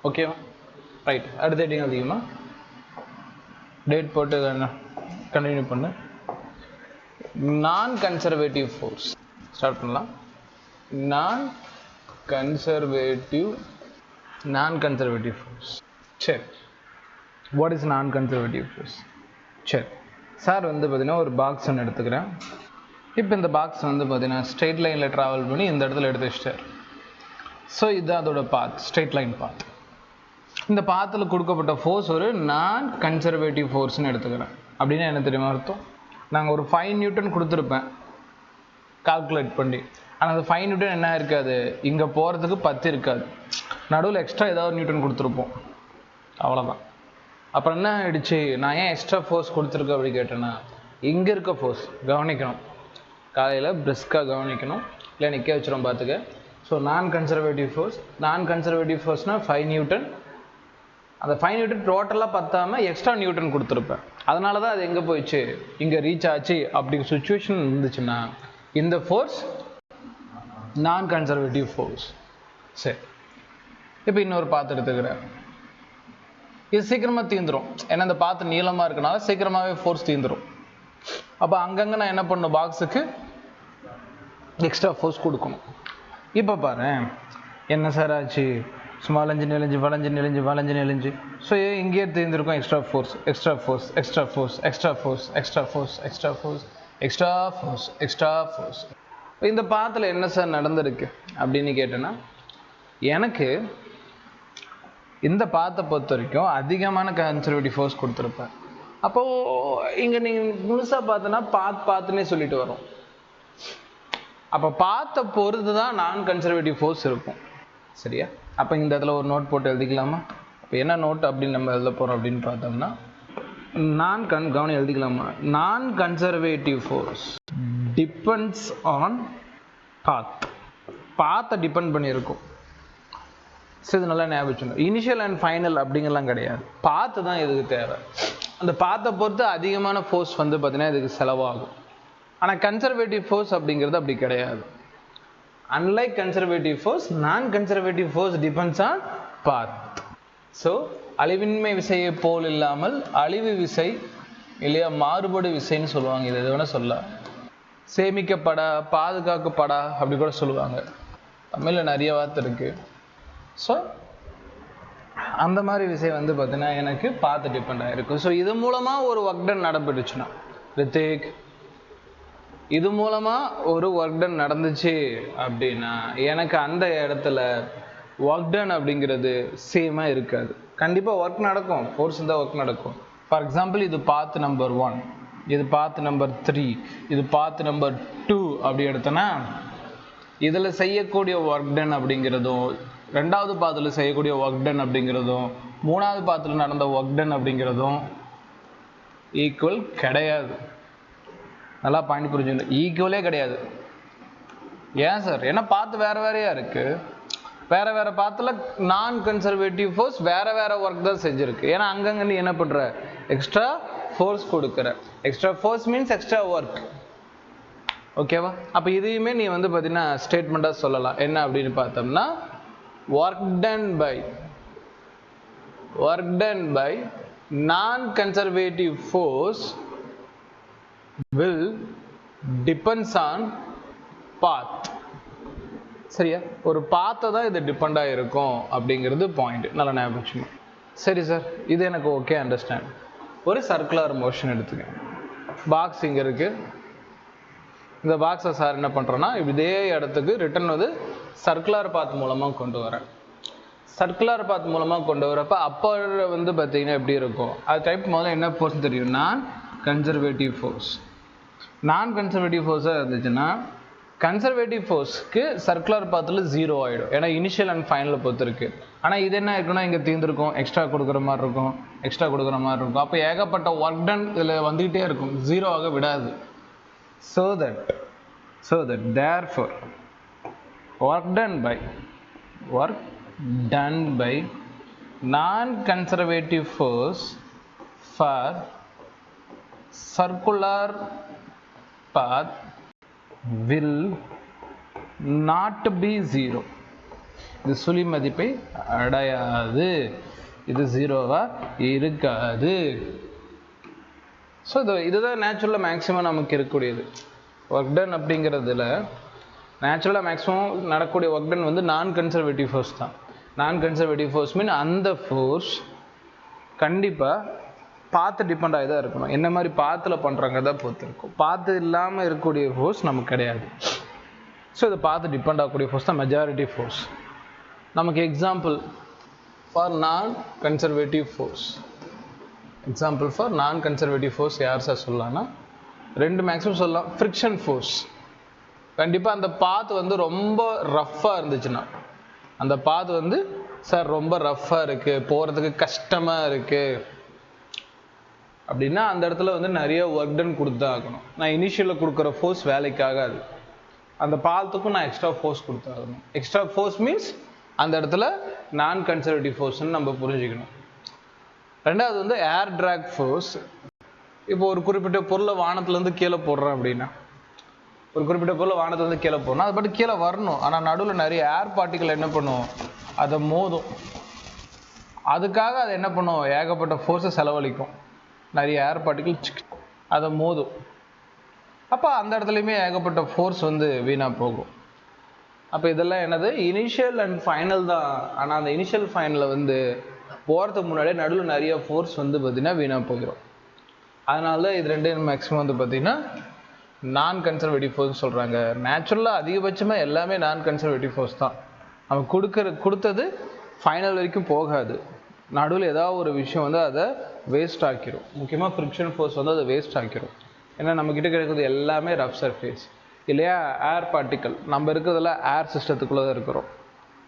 ஓகேவா? ரைட், அடுத்த ஹெட்டிங் அதிகமா டேட் போட்டு கண்டினியூ பண்ணு. நான் கன்சர்வேட்டிவ் ஃபோர்ஸ் ஸ்டார்ட் பண்ணலாம். Non conservative force. சரி, what is non conservative force? சரி சார் வந்து பார்த்தீங்கன்னா ஒரு பாக்ஸ் ஒன்று எடுத்துக்கிறேன். இப்போ இந்த பாக்ஸ் வந்து பார்த்தீங்கன்னா ஸ்ட்ரெயிட் லைனில் ட்ராவல் பண்ணி இந்த இடத்துல எடுத்து வச்சிட்டார். ஸோ இதுதான் அதோட பாத், ஸ்ட்ரெயிட் லைன் பாத். இந்த பாத்தில் கொடுக்கப்பட்ட ஃபோர்ஸ் ஒரு நான் கன்சர்வேட்டிவ் ஃபோர்ஸ்னு எடுத்துக்கிறேன். அப்படின்னா என்ன தெரியுமா அர்த்தம்? நாங்கள் ஒரு 5 நியூட்டன் கொடுத்துருப்பேன் கால்குலேட் பண்ணி. ஆனால் அந்த 5 நியூட்டன் என்ன இருக்காது, இங்கே போகிறதுக்கு 10 இருக்காது, நடுவில் எக்ஸ்ட்ரா ஏதாவது நியூட்டன் கொடுத்துருப்போம், அவ்வளோதான். அப்புறம் என்ன ஆயிடுச்சு, நான் ஏன் எக்ஸ்ட்ரா ஃபோர்ஸ் கொடுத்துருக்கேன் அப்படி கேட்டேன்னா, இங்கே இருக்க ஃபோர்ஸ் கவனிக்கணும், காலையில் பிரிஸ்காக கவனிக்கணும், இல்லை நிற்க வச்சிடும் பார்த்துக்க. ஸோ நான் கன்சர்வேட்டிவ் ஃபோர்ஸ்னால் 5 நியூட்டன். அந்த 5 நியூட்டன் டோட்டலாக பத்தாமல் எக்ஸ்ட்ரா நியூட்டன் கொடுத்துருப்பேன். அதனால தான் அது எங்கே போயிடுச்சு, இங்கே ரீச் ஆச்சு. அப்படி சுச்சுவேஷன் இருந்துச்சுன்னா இந்த ஃபோர்ஸ் நான் கன்சர்வேட்டிவ் ஃபோர்ஸ். சரி, இப்போ இன்னொரு பாத்து எடுத்துக்கிறேன். இது சீக்கிரமாக தீந்துடும், ஏன்னா இந்த பாத்து நீளமாக இருக்கனால சீக்கிரமாகவே ஃபோர்ஸ் தீந்துடும். அப்போ அங்கங்கே நான் என்ன பண்ணணும், பாக்ஸுக்கு எக்ஸ்ட்ரா ஃபோர்ஸ் கொடுக்கணும். இப்போ பாரு என்ன சார் ஆச்சு, சும்மா வளைஞ்சு. ஸோ இங்கேயே தீர்ந்துருக்கும் எக்ஸ்ட்ரா ஃபோர்ஸ். இந்த பாத்தில் என்ன சார் நடந்திருக்கு அப்படின்னு கேட்டேன்னா, எனக்கு இந்த பாத்தை பொறுத்த வரைக்கும் அதிகமான கன்சர்வேட்டிவ் ஃபோர்ஸ் கொடுத்துருப்பேன். அப்போது இங்கே நீங்கள் முழுசாக பார்த்தோன்னா பாத்துன்னே சொல்லிட்டு வரோம். அப்போ பார்த்த பொறுத்து தான் நான் கன்சர்வேட்டிவ் ஃபோர்ஸ் இருக்கும், சரியா? அப்போ இந்த இடத்துல ஒரு நோட் போட்டு எழுதிக்கலாமா? இப்போ என்ன நோட் அப்படின்னு நம்ம எழுத போகிறோம் அப்படின்னு பார்த்தோம்னா, கவனம் எழுதிக்கலாமா? Non conservative force depends on பாத்தை டிபெண்ட் பண்ணியிருக்கும். சரி, இது நல்லா ஞாபகம் வச்சுக்கணும். இனிஷியல் அண்ட் ஃபைனல் அப்படிங்கலாம் கிடையாது, பாத்து தான் இதுக்கு தேவை. அந்த பாத்தை பொறுத்து அதிகமான ஃபோர்ஸ் வந்து பார்த்தீங்கன்னா இதுக்கு செலவாகும். ஆனால் கன்சர்வேட்டிவ் ஃபோர்ஸ் அப்படிங்கிறது அப்படி கிடையாது. Unlike conservative force, non conservative force depends on path. So அழிவின்மை விசையை போல் இல்லாமல் அழிவு விசை இல்லையா, மாறுபடு விசைன்னு சொல்லுவாங்க. இது எது வேணால் சொல்லலாம், சேமிக்கப்படா, பாதுகாக்கப்படா அப்படி கூட சொல்லுவாங்க. தமிழில் நிறைய வார்த்தை இருக்குது. ஸோ அந்த மாதிரி விசை வந்து பார்த்தீங்கன்னா எனக்கு பார்த்து டிபெண்ட் ஆகிருக்கும். ஸோ இது மூலமாக ஒரு ஒர்க் டன் நடைபெற்றுச்சுன்னா, ரித்திக் இது மூலமாக ஒரு ஒர்க் டன் நடந்துச்சு அப்படின்னா எனக்கு அந்த இடத்துல ஒர்க் டன் அப்படிங்கிறது சேமாக இருக்காது. கண்டிப்பாக ஒர்க் நடக்கும், ஃபோர்ஸ் இருந்தால் ஒர்க் நடக்கும். ஃபார் எக்ஸாம்பிள், இது பாத் நம்பர் 1, இது பாத் நம்பர் 3, இது பாத் நம்பர் 2 அப்படி எடுத்தோன்னா இதில் செய்யக்கூடிய ஒர்க் டன் அப்படிங்கிறதும், ரெண்டாவது பாத்தில் செய்யக்கூடிய ஒர்க் டன் அப்படிங்கிறதும், மூணாவது பாத்தில் நடந்த ஒர்க் டன் அப்படிங்கிறதும் ஈக்குவல் கிடையாது. நல்லா பாயிண்ட் புரிஞ்சுக்கணும், ஈக்குவலே கிடையாது. ஏன் சார்? ஏன்னா பாத்து வேற வேறையா இருக்கு. வேற பாத்துல நான் கன்சர்வேட்டிவ் ஃபோர்ஸ் வேற ஒர்க் தான் செஞ்சிருக்கு. ஏன்னா அங்கங்க நீ என்ன பண்ற, எக்ஸ்ட்ரா ஃபோர்ஸ் கொடுக்குற. Extra force means extra work. ஓகேவா? அப்போ இதையுமே நீ வந்து பார்த்தீங்கன்னா ஸ்டேட்மெண்ட்டாக சொல்லலாம். என்ன அப்படின்னு பார்த்தோம்னா, work done by non conservative force will depends on path. சரியா? ஒரு பாத்தை தான் இது டிபெண்டாக இருக்கும் அப்படிங்கிறது பாயிண்ட். நல்லா ஞாபகம் வச்சுக்கணும். சரி சார், இது எனக்கு ஓகே, அண்டர்ஸ்டாண்ட். ஒரு சர்க்குலர் மோஷன் எடுத்துக்க. பாக்ஸ் இங்கே இருக்கு. இந்த பாக்ஸை சார் என்ன பண்ணுறோன்னா, இதே இடத்துக்கு ரிட்டர்ன் வந்து சர்க்குலர் பாத் மூலமாக கொண்டு வரேன். சர்க்குலர் பாத் மூலமாக கொண்டு வரப்போ அப்போ வந்து பார்த்தீங்கன்னா எப்படி இருக்கும், அது டைப் முதல்ல என்ன ஃபோர்ஸ் தெரியும், நான் கன்சர்வேட்டிவ் ஃபோர்ஸாக இருந்துச்சுன்னா கன்சர்வேட்டிவ் ஃபோர்ஸ்க்கு சர்க்குலர் பாத்தில் 0 ஆகிடும். ஏன்னா இனிஷியல் அண்ட் ஃபைனலை பொறுத்து இருக்கு. ஆனால் இது என்ன இருக்குன்னா இங்கே தீர்ந்துருக்கும், எக்ஸ்ட்ரா கொடுக்குற மாதிரி இருக்கும். அப்போ ஏகப்பட்ட ஒர்க் டன் இதில் வந்துகிட்டே இருக்கும், 0 ஆக விடாது. So that therefore work done by non conservative force for circular path will not be 0. இது சுழி மதிப்பை அடையாது, இது ஜீரோவாக இருக்காது. ஸோ இதுதான் நேச்சுரலாக மேக்ஸிமம் நமக்கு இருக்கக்கூடியது. ஒர்க் டன் அப்படிங்கிறதுல நேச்சுரலாக மேக்ஸிமம் நடக்கக்கூடிய ஒர்க் டன் வந்து நான் கன்சர்வேட்டிவ் ஃபோர்ஸ் தான். நான் கன்சர்வேட்டிவ் ஃபோர்ஸ் மீன் அந்த ஃபோர்ஸ் கண்டிப்பாக பாத்து டிபெண்ட் ஆகி தான் இருக்கணும். என்ன மாதிரி பாத்தில் பண்ணுறாங்கிறத பொறுத்து இருக்கும். பாத்து இல்லாமல் இருக்கக்கூடிய ஃபோர்ஸ் நமக்கு கிடையாது. ஸோ இதை பார்த்து டிபெண்ட் ஆகக்கூடிய ஃபோர்ஸ் தான் மெஜாரிட்டி ஃபோர்ஸ். நமக்கு எக்ஸாம்பிள் ஃபார் நான் கன்சர்வேட்டிவ் ஃபோர்ஸ், எக்ஸாம்பிள் ஃபார் நான் கன்சர்வேட்டிவ் ஃபோர்ஸ் யார் சார் சொல்லலாம்னா, ரெண்டு மேக்ஸிமம் சொல்லலாம். Friction force. கண்டிப்பாக அந்த பாத் வந்து ரொம்ப ரஃப்பாக இருந்துச்சுன்னா, அந்த பாத் வந்து சார் ரொம்ப ரஃப்பாக இருக்குது, போகிறதுக்கு கஷ்டமாக இருக்குது அப்படின்னா அந்த இடத்துல வந்து நிறைய ஒர்க் டன் கொடுத்தா ஆகணும். நான் இனிஷியலில் கொடுக்குற ஃபோர்ஸ் வேலைக்காகாது, அந்த பாத்துக்கும் நான் எக்ஸ்ட்ரா ஃபோர்ஸ் கொடுத்தாகணும். எக்ஸ்ட்ரா ஃபோர்ஸ் மீன்ஸ் அந்த இடத்துல நான் கன்சர்வேட்டிவ் ஃபோர்ஸ்ன்னு நம்ம புரிஞ்சுக்கணும். ரெண்டாவது வந்து ஏர் ட்ராக் ஃபோர்ஸ். இப்போ ஒரு குறிப்பிட்ட பொருளை வானத்துலேருந்து கீழே போடுறேன் அப்படின்னா, ஒரு குறிப்பிட்ட பொருளை வானத்துலேருந்து கீழே போடணும், அது பாட்டு கீழே வரணும். ஆனால் நடுவில் நிறைய ஏர் பார்ட்டிகள் என்ன பண்ணும், அதை மோதும். அதுக்காக அது என்ன பண்ணும், ஏகப்பட்ட ஃபோர்ஸை செலவழிக்கும். நிறைய ஏர் பார்ட்டிகள் அதை மோதும். அப்போ அந்த இடத்துலையுமே ஏகப்பட்ட ஃபோர்ஸ் வந்து வீணாக போகும். அப்போ இதெல்லாம் என்னது, இனிஷியல் அண்ட் ஃபைனல் தான். ஆனால் அந்த இனிஷியல் ஃபைனலில் வந்து போகிறதுக்கு முன்னாடியே நடுவில் நிறைய ஃபோர்ஸ் வந்து பார்த்திங்கன்னா வீணாக போகிறோம். அதனால இது ரெண்டு மேக்ஸிமம் வந்து பார்த்திங்கன்னா நான் கன்சர்வேட்டிவ் ஃபோர்ஸ் சொல்கிறாங்க. நேச்சுரலாக அதிகபட்சமாக எல்லாமே நான் கன்சர்வேட்டிவ் ஃபோர்ஸ் தான். நம்ம கொடுத்தது ஃபைனல் வரைக்கும் போகாது. நடுவில் ஏதாவது ஒரு விஷயம் வந்து அதை வேஸ்ட் ஆக்கிரும். முக்கியமாக ஃப்ரிக்ஷன் ஃபோர்ஸ் வந்து அதை வேஸ்ட் ஆக்கிரும். ஏன்னா நம்மக்கிட்ட கிடைக்கிறது எல்லாமே ரஃப் சர்ஃபேஸ் இல்லையா, ஏர் பார்ட்டிக்கல். நம்ம இருக்கிறதுல ஏர் சிஸ்டத்துக்குள்ளே தான் இருக்கிறோம்.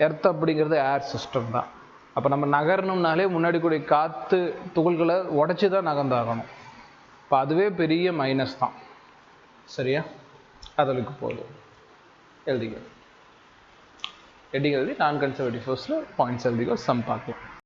எர்த் அப்படிங்கிறது ஏர் சிஸ்டம் தான். அப்போ நம்ம நகரணும்னாலே முன்னாடி கூடிய காற்று துகள்களை உடச்சி தான் நகர்ந்தாகணும். இப்போ அதுவே பெரிய மைனஸ் தான். சரியா, அதற்கு போதும் எழுதிக்க. நான் கன்சர்வேட்டிவ் ஃபோர்ஸில் பாயிண்ட்ஸ் எழுதிக்கோ, சம் பார்க்கலாம்.